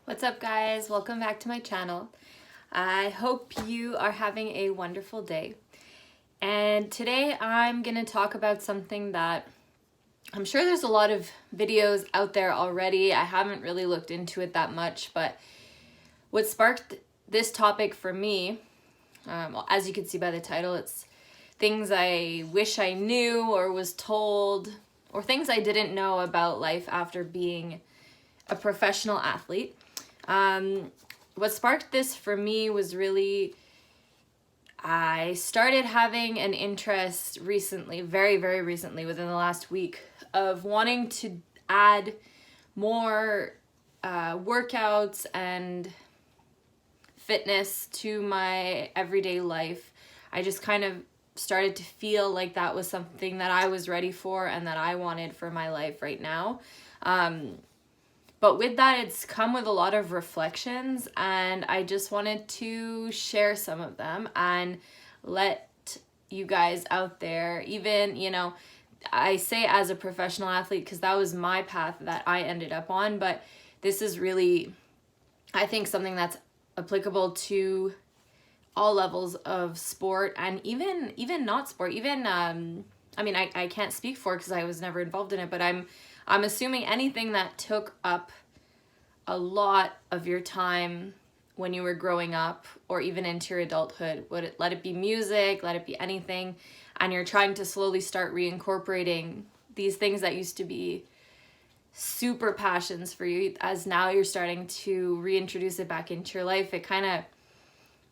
What's up, guys? Welcome back to my channel. I hope you are having a wonderful day. And today I'm gonna talk about something that I'm sure there's a lot of videos out there already. I haven't really looked into it that much, but what sparked this topic for me, well, as you can see by the title, it's things I wish I knew or was told, or things I didn't know about life after being a professional athlete. What sparked this for me was really, I started having an interest recently, very, very recently, within the last week, of wanting to add more workouts and fitness to my everyday life. I just kind of started to feel like that was something that I was ready for and that I wanted for my life right now. But with that, it's come with a lot of reflections, and I just wanted to share some of them and let you guys out there, even, I say as a professional athlete because that was my path that I ended up on, but this is really, I think, something that's applicable to all levels of sport and even not sport, even, I can't speak for it because I was never involved in it, but I'm assuming anything that took up a lot of your time when you were growing up or even into your adulthood, let it be music, let it be anything, and you're trying to slowly start reincorporating these things that used to be super passions for you, as now you're starting to reintroduce it back into your life. It kind of,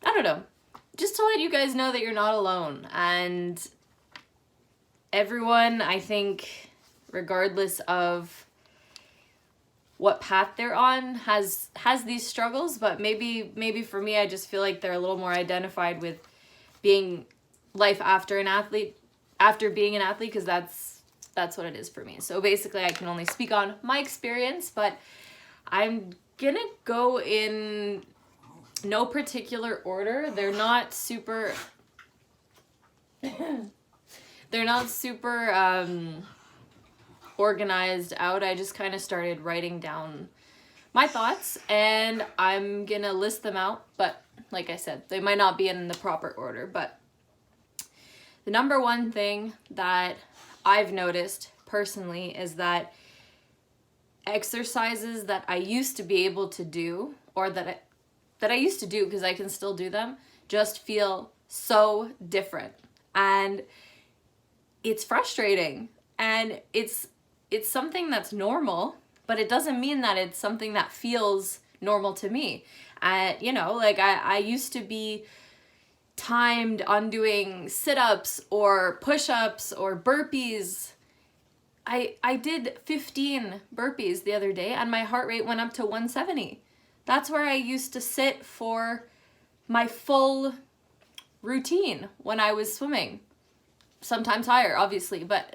I don't know, just to let you guys know that you're not alone. And everyone, I think, regardless of what path they're on, has these struggles, but maybe for me, I just feel like they're a little more identified with being life after being an athlete, because that's what it is for me. So basically, I can only speak on my experience, but I'm gonna go in no particular order. They're not super organized out. I just kind of started writing down my thoughts, and I'm gonna list them out, but like I said, they might not be in the proper order. But the number one thing that I've noticed personally is that exercises that I used to be able to do, or that I used to do because I can still do them, just feel so different. And it's frustrating, and it's something that's normal, but it doesn't mean that it's something that feels normal to me. I used to be timed on doing sit-ups or push-ups or burpees. I did 15 burpees the other day, and my heart rate went up to 170. That's where I used to sit for my full routine when I was swimming. Sometimes higher, obviously, but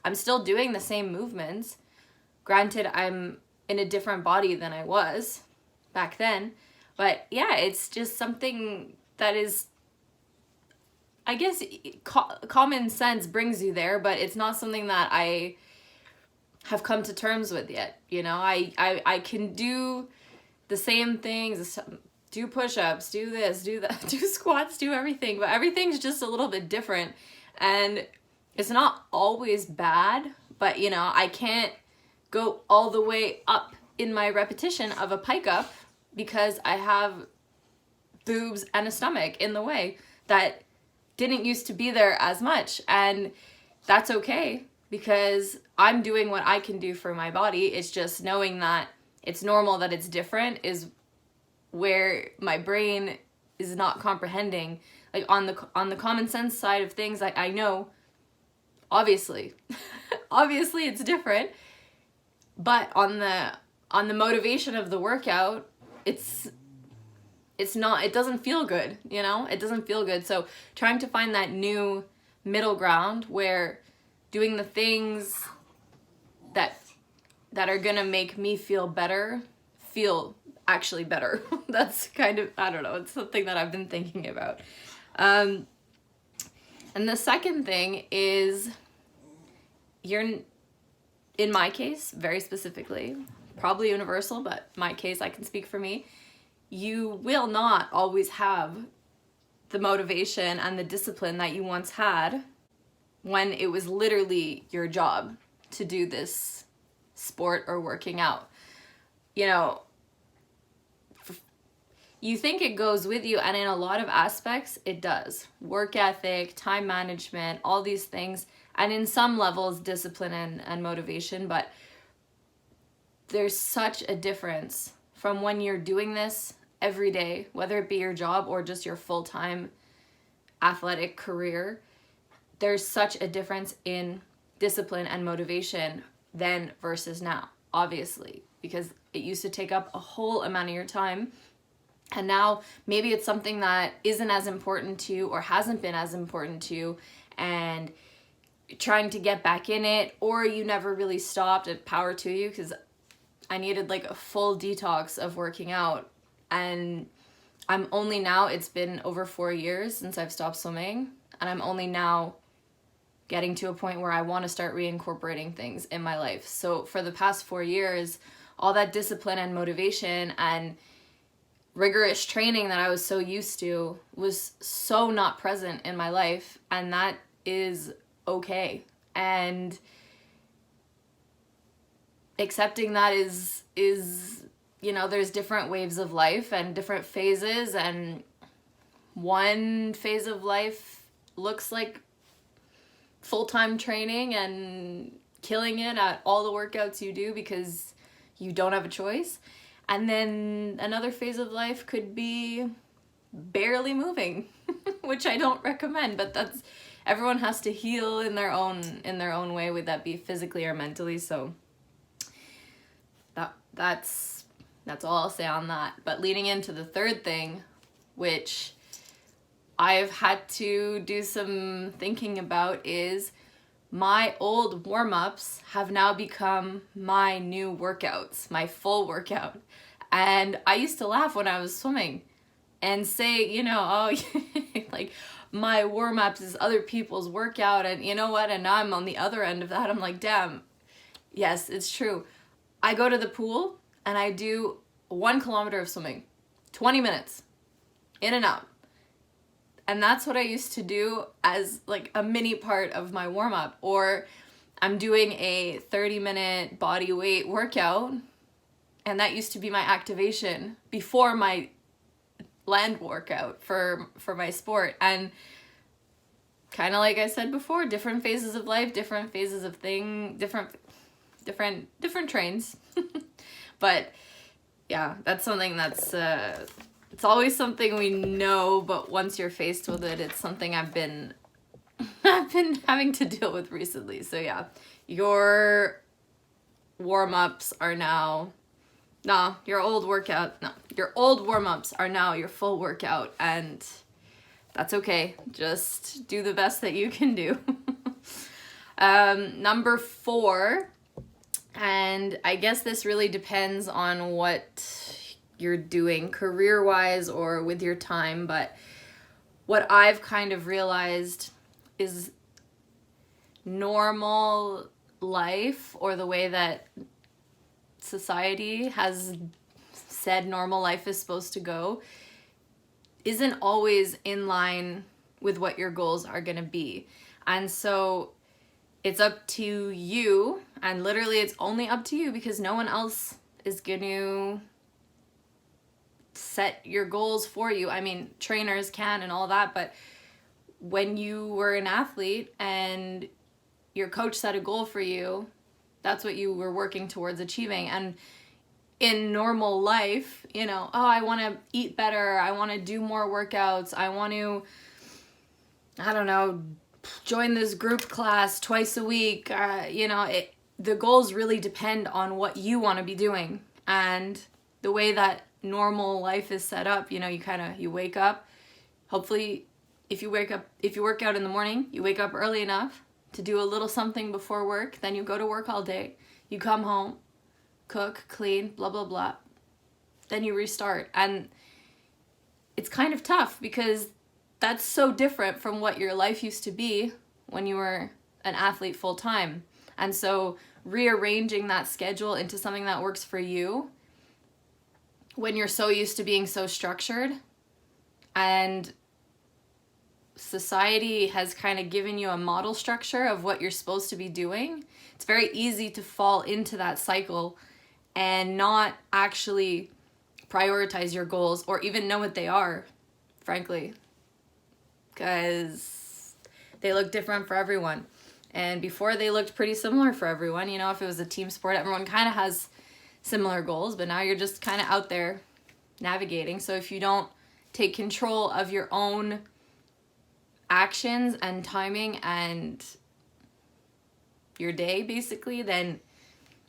I'm still doing the same movements. Granted, I'm in a different body than I was back then. But yeah, it's just something that is, I guess, common sense brings you there, but it's not something that I have come to terms with yet. I can do the same things, do push-ups, do this, do that, do squats, do everything, but everything's just a little bit different. And it's not always bad, but I can't go all the way up in my repetition of a pike up because I have boobs and a stomach in the way that didn't used to be there as much. And that's okay, because I'm doing what I can do for my body. It's just knowing that it's normal, that it's different, is where my brain is not comprehending. Like on the common sense side of things, I know, obviously it's different, but on the motivation of the workout, it's not, it doesn't feel good, it doesn't feel good. So trying to find that new middle ground where doing the things that are gonna make me feel better, feel actually better. That's kind of, I don't know, it's something that I've been thinking about. And the second thing is, in my case, very specifically, probably universal, but my case, I can speak for me. You will not always have the motivation and the discipline that you once had when it was literally your job to do this sport or working out. You know, you think it goes with you, and in a lot of aspects, it does. Work ethic, time management, all these things, and in some levels, discipline and motivation, but there's such a difference from when you're doing this every day, whether it be your job or just your full-time athletic career. There's such a difference in discipline and motivation then versus now, obviously, because it used to take up a whole amount of your time. And now maybe it's something that isn't as important to you or hasn't been as important to you, and trying to get back in it, or you never really stopped. At power to you, because I needed like a full detox of working out. And I'm only now, it's been over 4 years since I've stopped swimming, and I'm only now getting to a point where I want to start reincorporating things in my life. So for the past 4 years, all that discipline and motivation and rigorous training that I was so used to was so not present in my life, and that is okay. And accepting that is you know, there's different waves of life and different phases, and one phase of life looks like full-time training and killing it at all the workouts you do because you don't have a choice. And then another phase of life could be barely moving, which I don't recommend, but that's, everyone has to heal in their own way, would that be physically or mentally. So that's all I'll say on that. But leading into the third thing, which I've had to do some thinking about, is my old warm-ups have now become my new workouts, my full workout. And I used to laugh when I was swimming and say, you know, oh, like my warm-ups is other people's workout, and you know what? And now I'm on the other end of that. I'm like, damn, yes, it's true. I go to the pool and I do 1 kilometer of swimming, 20 minutes, in and out. And that's what I used to do as like a mini part of my warm-up. Or I'm doing a 30-minute body weight workout, and that used to be my activation before my land workout for my sport. And kind of like I said before, different phases of life, different phases of different trains. But yeah, that's something that's it's always something we know, but once you're faced with it, it's something I've been having to deal with recently. So yeah, your warm-ups are now, your old warm-ups are now your full workout, and that's okay. Just do the best that you can do. Number 4, and I guess this really depends on what you're doing career-wise or with your time, but what I've kind of realized is normal life, or the way that society has said normal life is supposed to go, isn't always in line with what your goals are going to be. And so it's up to you, and literally it's only up to you, because no one else is going to set your goals for you. I mean, trainers can and all that, but when you were an athlete and your coach set a goal for you, that's what you were working towards achieving. And in normal life, you know, oh, I want to eat better, I want to do more workouts, I want to, I don't know, join this group class twice a week, you know, the goals really depend on what you want to be doing. And the way that normal life is set up, you know, you wake up, hopefully if you work out in the morning, you wake up early enough to do a little something before work, then you go to work all day, you come home, cook, clean, blah, blah, blah, then you restart. And it's kind of tough, because that's so different from what your life used to be when you were an athlete full time. And so rearranging that schedule into something that works for you when you're so used to being so structured, and society has kind of given you a model structure of what you're supposed to be doing. It's very easy to fall into that cycle and not actually prioritize your goals or even know what they are, frankly, because they look different for everyone. And before, they looked pretty similar for everyone. You know, if it was a team sport, everyone kind of has similar goals, but now you're just kind of out there navigating. So if you don't take control of your own actions and timing and your day, basically, then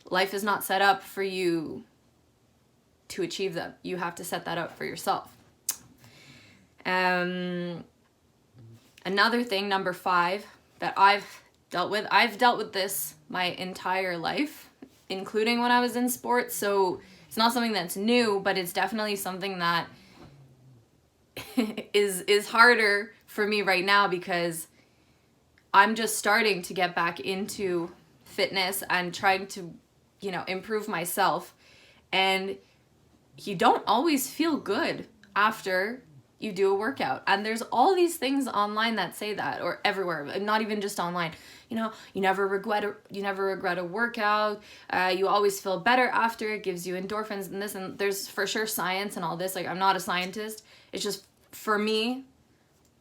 life is not set up for you to achieve them. You have to set that up for yourself. Another thing, number 5, that I've dealt with this my entire life, including when I was in sports. So it's not something that's new, but it's definitely something that is harder for me right now because I'm just starting to get back into fitness and trying to, you know, improve myself. And you don't always feel good after you do a workout. And there's all these things online that say that, or everywhere, not even just online. You know, you never regret a workout. You always feel better after. It gives you endorphins and this, and there's for sure science and all this. Like, I'm not a scientist. It's just, for me,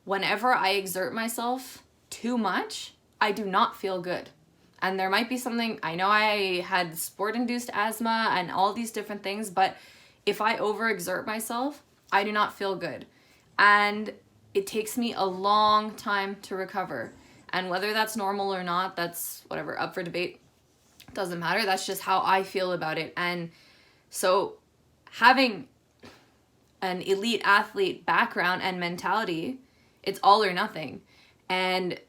whenever I exert myself too much, I do not feel good. And there might be something, I know I had sport-induced asthma and all these different things, but if I overexert myself, I do not feel good. And it takes me a long time to recover. And whether that's normal or not, that's whatever, up for debate. Doesn't matter. That's just how I feel about it. And so having an elite athlete background and mentality, it's all or nothing. And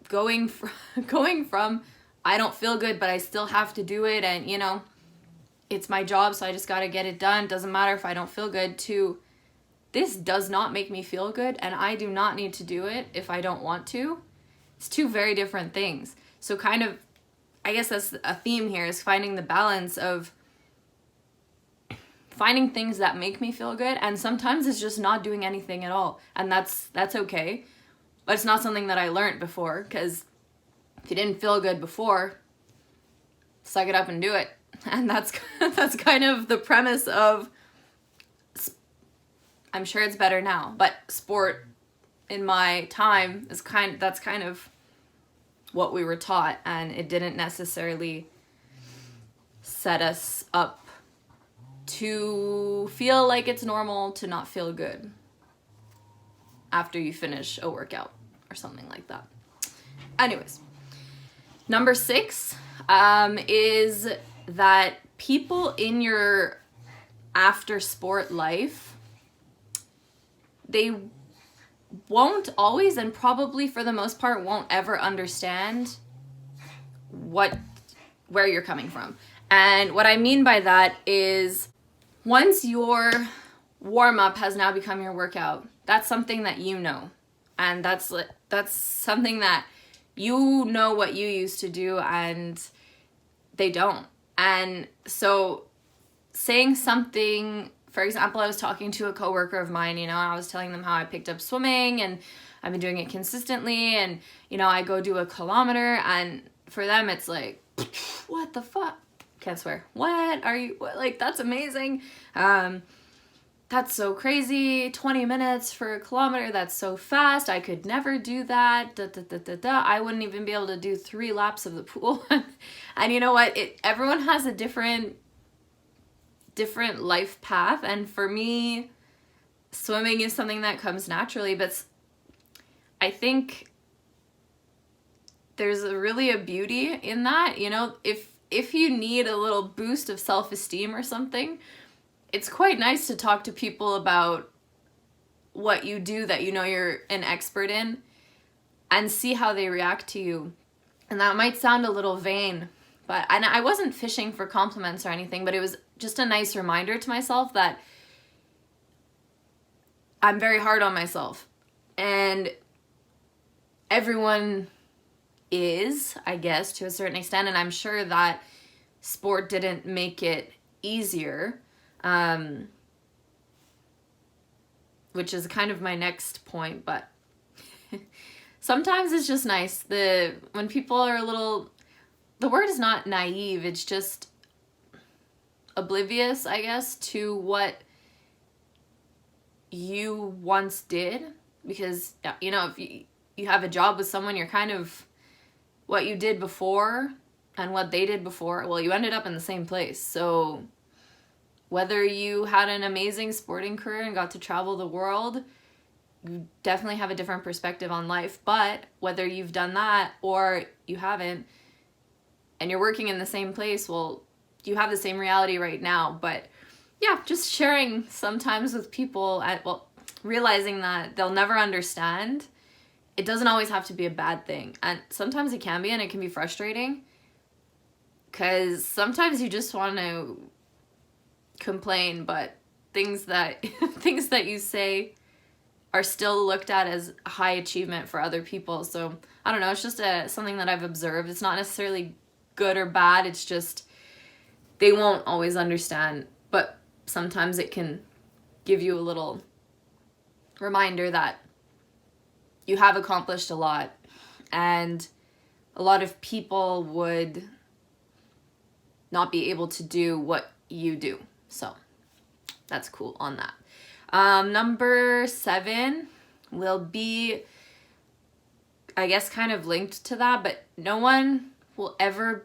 going from I don't feel good, but I still have to do it, and you know, it's my job, so I just got to get it done. Doesn't matter if I don't feel good, to this does not make me feel good, and I do not need to do it if I don't want to. It's two very different things. So kind of, I guess that's a theme here, is finding the balance of finding things that make me feel good, and sometimes it's just not doing anything at all, and that's okay. But it's not something that I learned before, because if you didn't feel good before, suck it up and do it. And that's kind of the premise of, I'm sure it's better now, but sport in my time is that's kind of what we were taught, and it didn't necessarily set us up to feel like it's normal to not feel good after you finish a workout or something like that. Anyways, number 6 is that people in your after sport life, they won't always, and probably for the most part won't ever understand where you're coming from. And what I mean by that is, once your warm-up has now become your workout, that's something that you know. And that's something that you know what you used to do and they don't. And so saying something, for example, I was talking to a coworker of mine, you know, I was telling them how I picked up swimming and I've been doing it consistently, and, you know, I go do a kilometer, and for them it's like, what the fuck? Can't swear. What are you, what? Like, that's amazing. That's so crazy. 20 minutes for a kilometer. That's so fast. I could never do that. I wouldn't even be able to do 3 laps of the pool. And you know what? Everyone has a different life path. And for me, swimming is something that comes naturally. But I think there's really a beauty in that. You know, if you need a little boost of self-esteem or something, it's quite nice to talk to people about what you do that you know you're an expert in and see how they react to you. And that might sound a little vain, and I wasn't fishing for compliments or anything, but it was just a nice reminder to myself that I'm very hard on myself. And everyone is, I guess, to a certain extent. And I'm sure that sport didn't make it easier, which is kind of my next point. But sometimes it's just nice when people are a little, the word is not naive, it's just oblivious, I guess, to what you once did. Because, you know, if you have a job with someone, you're kind of what you did before and what they did before, well, you ended up in the same place. So whether you had an amazing sporting career and got to travel the world, you definitely have a different perspective on life. But whether you've done that or you haven't, and you're working in the same place, well, you have the same reality right now. But yeah, just sharing sometimes with people, realizing that they'll never understand. It doesn't always have to be a bad thing. And sometimes it can be, and it can be frustrating. Because sometimes you just want to complain, but things that you say are still looked at as a high achievement for other people. So I don't know, it's just something that I've observed. It's not necessarily good or bad, it's just they won't always understand, but sometimes it can give you a little reminder that you have accomplished a lot, and a lot of people would not be able to do what you do. So that's cool on that. Number 7 will be, I guess, kind of linked to that, but no one will ever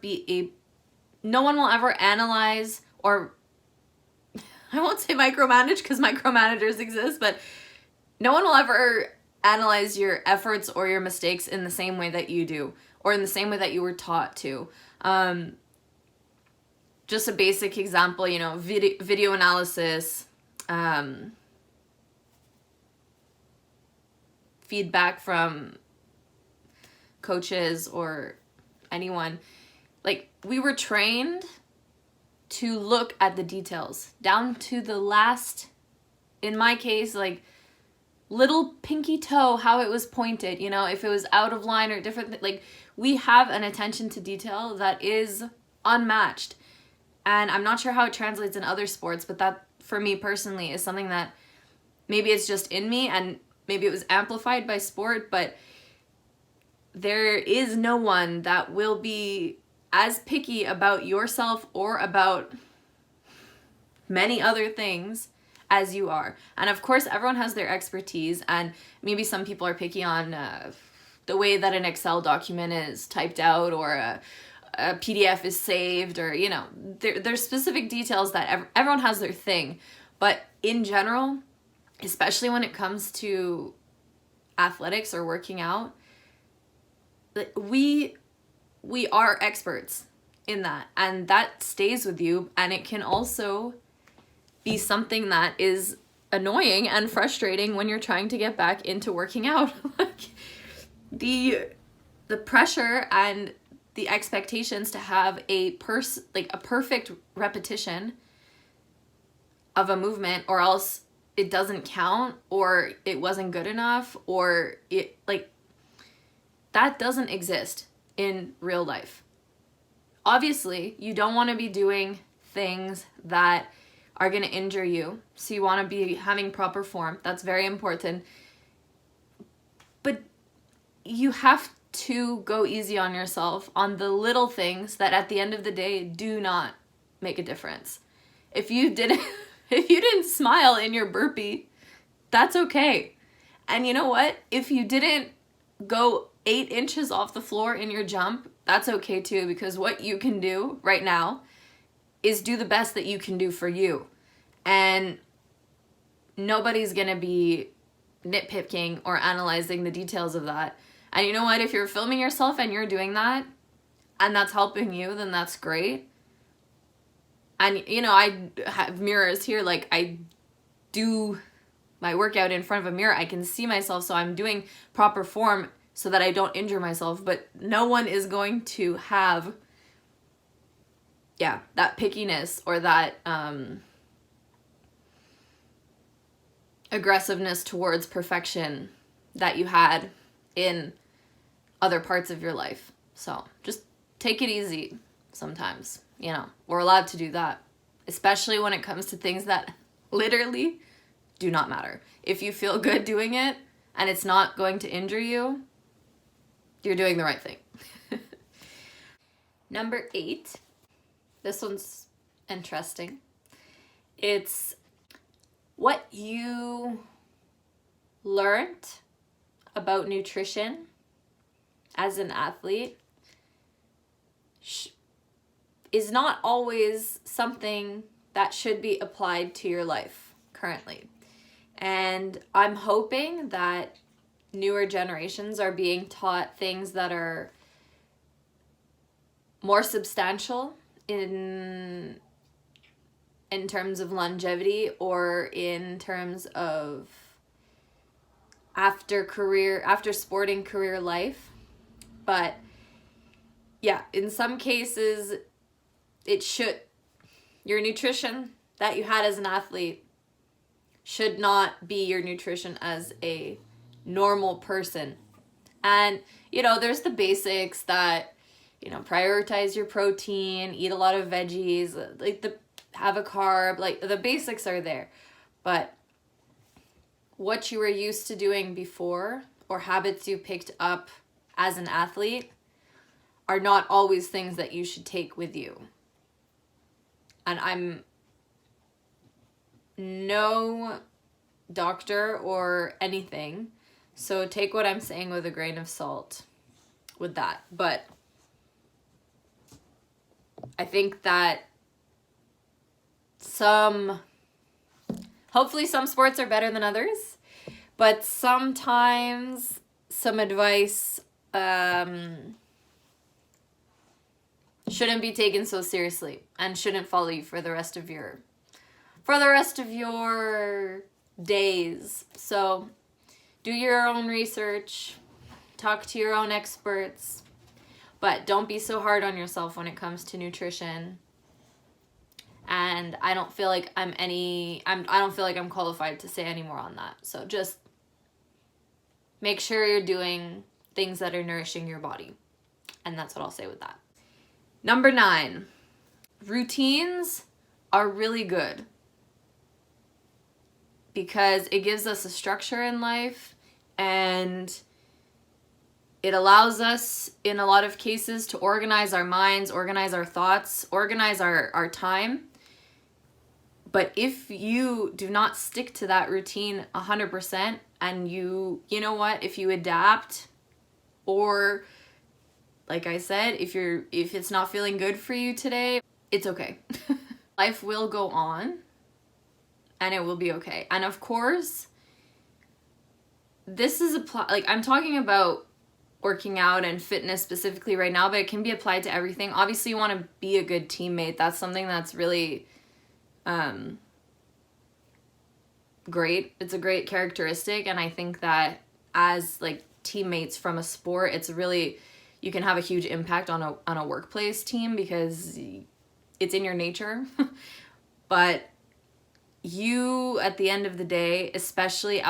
analyze, or I won't say micromanage because micromanagers exist, but no one will ever analyze your efforts or your mistakes in the same way that you do, or in the same way that you were taught to. Just a basic example, you know, video analysis, feedback from coaches or anyone. Like, we were trained to look at the details down to the last, in my case, like little pinky toe, how it was pointed, you know, if it was out of line or different. Like, we have an attention to detail that is unmatched. And I'm not sure how it translates in other sports, but that, for me personally, is something that maybe it's just in me, and maybe it was amplified by sport, but there is no one that will be as picky about yourself or about many other things as you are. And of course, everyone has their expertise, and maybe some people are picky on the way that an Excel document is typed out, or a PDF is saved, or, you know, there's specific details that everyone has their thing. But in general, especially when it comes to athletics or working out, we are experts in that, and that stays with you. And it can also be something that is annoying and frustrating when you're trying to get back into working out. Like, the pressure and the expectations to have a perfect repetition of a movement, or else it doesn't count, or it wasn't good enough, or it, like, that doesn't exist in real life. Obviously, you don't want to be doing things that are going to injure you, so you want to be having proper form. That's very important. But you have to go easy on yourself on the little things that at the end of the day do not make a difference. If you didn't smile in your burpee, that's okay. And you know what? If you didn't go 8 inches off the floor in your jump, that's okay too, because what you can do right now is do the best that you can do for you. And nobody's gonna be nitpicking or analyzing the details of that. And you know what? If you're filming yourself and you're doing that, and that's helping you, then that's great. And, you know, I have mirrors here. Like, I do my workout in front of a mirror. I can see myself, so I'm doing proper form so that I don't injure myself. But no one is going to have, that pickiness or that aggressiveness towards perfection that you had in other parts of your life. So just take it easy sometimes, you know. We're allowed to do that, especially when it comes to things that literally do not matter. If you feel good doing it and it's not going to injure you, you're doing the right thing. Number 8, this one's interesting. It's what you learned about nutrition as an athlete is not always something that should be applied to your life currently. And I'm hoping that newer generations are being taught things that are more substantial in terms of longevity, or in terms of after sporting career life. But yeah, in some cases your nutrition that you had as an athlete should not be your nutrition as a normal person. And, you know, there's the basics that, you know, prioritize your protein, eat a lot of veggies, have a carb, like the basics are there. But what you were used to doing before, or habits you picked up as an athlete, are not always things that you should take with you. And I'm no doctor or anything, so take what I'm saying with a grain of salt with that. But I think that hopefully some sports are better than others, but sometimes some advice shouldn't be taken so seriously and shouldn't follow you for the rest of your days. So do your own research, talk to your own experts, but don't be so hard on yourself when it comes to nutrition. And I don't feel like I'm qualified to say any more on that. So just make sure you're doing things that are nourishing your body. And that's what I'll say with that. Number 9, routines are really good because it gives us a structure in life, and it allows us, in a lot of cases, to organize our minds, organize our thoughts, organize our time. But if you do not stick to that routine 100%, and you know what, if you adapt, or like I said, if it's not feeling good for you today, it's okay. Life will go on and it will be okay. And of course, this is I'm talking about working out and fitness specifically right now, but it can be applied to everything. Obviously, you want to be a good teammate. That's something that's really great. It's a great characteristic, and I think that as like teammates from a sport, you can have a huge impact on a workplace team because it's in your nature. But you, at the end of the day, especially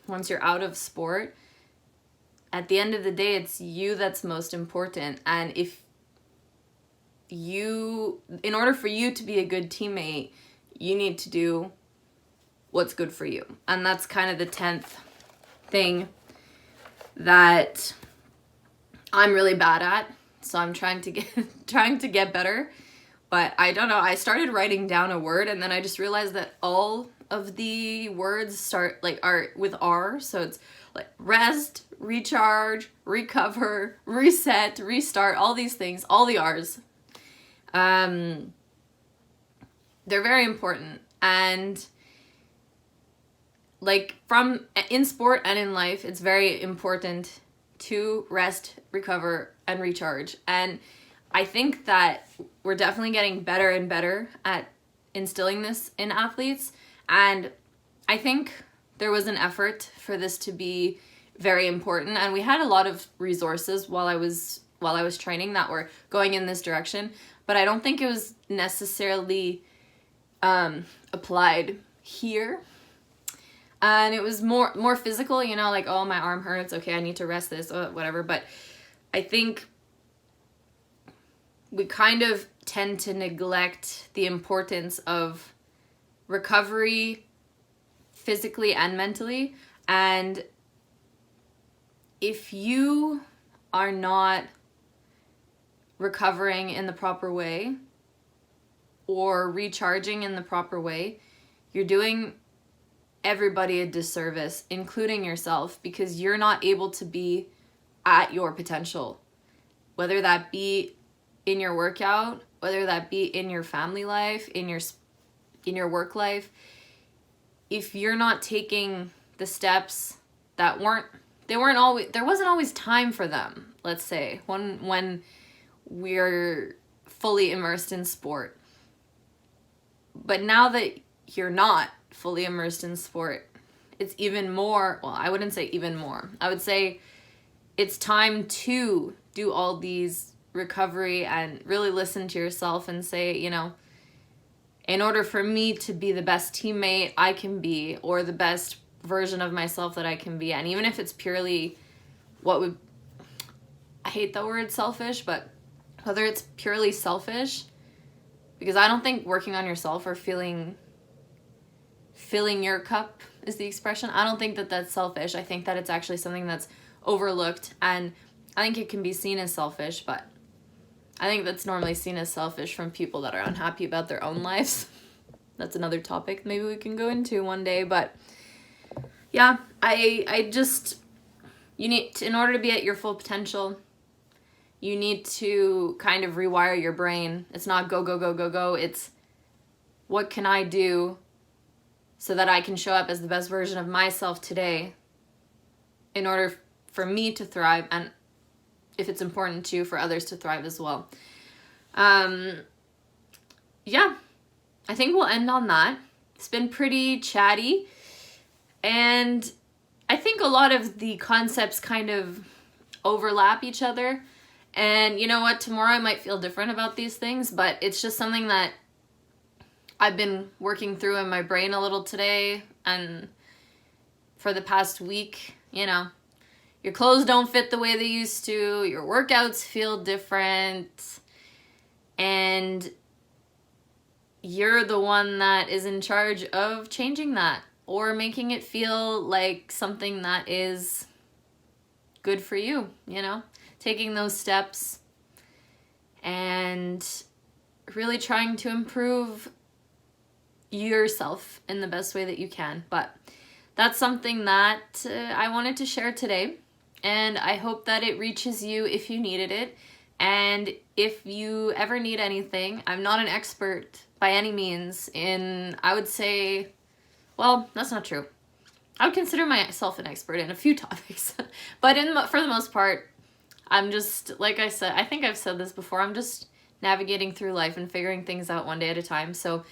once you're out of sport, at the end of the day, it's you that's most important. And in order for you to be a good teammate, you need to do what's good for you. And that's kind of the 10th thing that I'm really bad at. So I'm trying to get better. But I don't know, I started writing down a word, and then I just realized that all of the words are with R. So it's like rest, recharge, recover, reset, restart, all these things, all the R's. They're very important. And like in sport and in life, it's very important to rest, recover, and recharge. And I think that we're definitely getting better and better at instilling this in athletes. And I think there was an effort for this to be very important. And we had a lot of resources while I was training that were going in this direction. But I don't think it was necessarily applied here. And it was more physical, like, oh, my arm hurts. Okay, I need to rest this or whatever. But I think we kind of tend to neglect the importance of recovery physically and mentally. And if you are not recovering in the proper way or recharging in the proper way, you're doing everybody a disservice, including yourself, because you're not able to be at your potential, whether that be in your workout, whether that be in your family life, in your work life. If you're not taking the steps that there wasn't always time for them, let's say, when we're fully immersed in sport. But now that you're not fully immersed in sport, it's even more, well, I wouldn't say even more. I would say it's time to do all these recovery and really listen to yourself and say, you know, in order for me to be the best teammate I can be, or the best version of myself that I can be, and even if it's purely I hate the word selfish, but whether it's purely selfish, because I don't think working on yourself or filling your cup is the expression. I don't think that that's selfish. I think that it's actually something that's overlooked, and I think it can be seen as selfish, but I think that's normally seen as selfish from people that are unhappy about their own lives. That's another topic maybe we can go into one day, but yeah, I just, you need to, in order to be at your full potential, you need to kind of rewire your brain. It's not go, go, go, go, go. It's what can I do so that I can show up as the best version of myself today in order for me to thrive, and if it's important to, for others to thrive as well. Yeah, I think we'll end on that. It's been pretty chatty, and I think a lot of the concepts kind of overlap each other. And you know what? Tomorrow I might feel different about these things, but it's just something that I've been working through in my brain a little today and for the past week. You know, your clothes don't fit the way they used to, your workouts feel different, and you're the one that is in charge of changing that or making it feel like something that is good for you, you know? Taking those steps and really trying to improve yourself in the best way that you can. But that's something that I wanted to share today, and I hope that it reaches you if you needed it. And if you ever need anything, I'm not an expert by any means in, I would say, well, that's not true. I would consider myself an expert in a few topics, but for the most part, I'm just, like I said, I think I've said this before, I'm just navigating through life and figuring things out one day at a time. So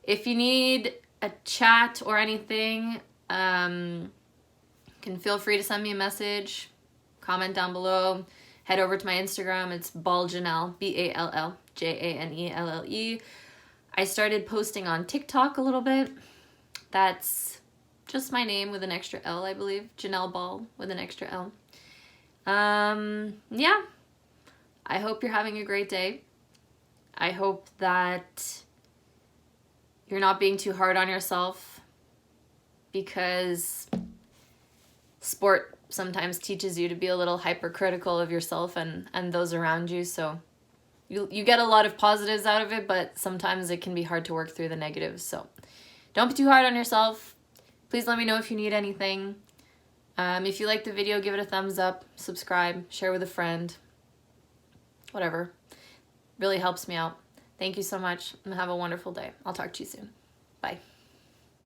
if you need a chat or anything, can feel free to send me a message, comment down below, head over to my Instagram. It's Balljanelle, BALLJANELLE. I started posting on TikTok a little bit. That's just my name with an extra L, I believe. Janelle Ball with an extra L. Yeah, I hope you're having a great day. I hope that you're not being too hard on yourself, because sport sometimes teaches you to be a little hypercritical of yourself and those around you. So you get a lot of positives out of it, but sometimes it can be hard to work through the negatives. So don't be too hard on yourself. Please let me know if you need anything. If you like the video, give it a thumbs up, subscribe, share with a friend, whatever. Really helps me out. Thank you so much, and have a wonderful day. I'll talk to you soon. Bye.